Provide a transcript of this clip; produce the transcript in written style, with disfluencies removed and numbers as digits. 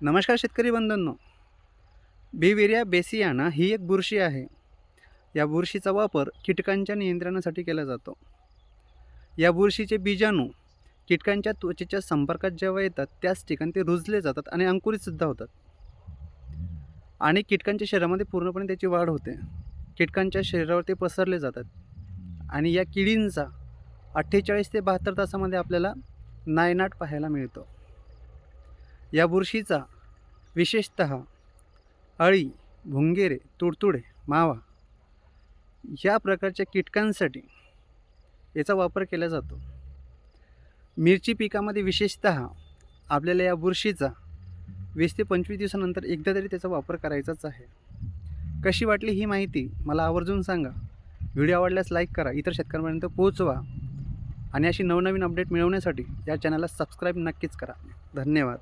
नमस्कार शेतकरी बंधूंनो. बिव्हेरिया बेसियाना ही एक बुरशी आहे. या बुरशीचा वापर कीटकांच्या नियंत्रणासाठी केला जातो. या बुरशीचे बीजाणू कीटकांच्या त्वचेच्या संपर्कात जेव्हा येतात त्याच ठिकाणी ते रुजले जातात आणि अंकुरितसुद्धा होतात. आणि कीटकांच्या शरीरामध्ये पूर्णपणे त्याची वाढ होते. कीटकांच्या शरीरावर ते पसरले जातात आणि या किडींचा 48 ते 72 तासामध्ये आपल्याला नायनाट पाहायला मिळतो. या बुरशीचा विशेषतः अळी, भुंगेरे, तुडतुडे, मावा या प्रकारच्या कीटकांसाठी याचा वापर केला जातो. मिरची पिकामध्ये विशेषतः आपल्याला या बुरशीचा 20 ते 25 दिवसानंतर एकदा तरी त्याचा वापर करायचाच आहे. कशी वाटली ही माहिती मला आवर्जून सांगा. व्हिडिओ आवडल्यास लाईक करा, इतर शेतकऱ्यांपर्यंत पोहोचवा आणि अशी नवनवीन अपडेट मिळवण्यासाठी या चॅनलला सबस्क्राईब नक्कीच करा. धन्यवाद.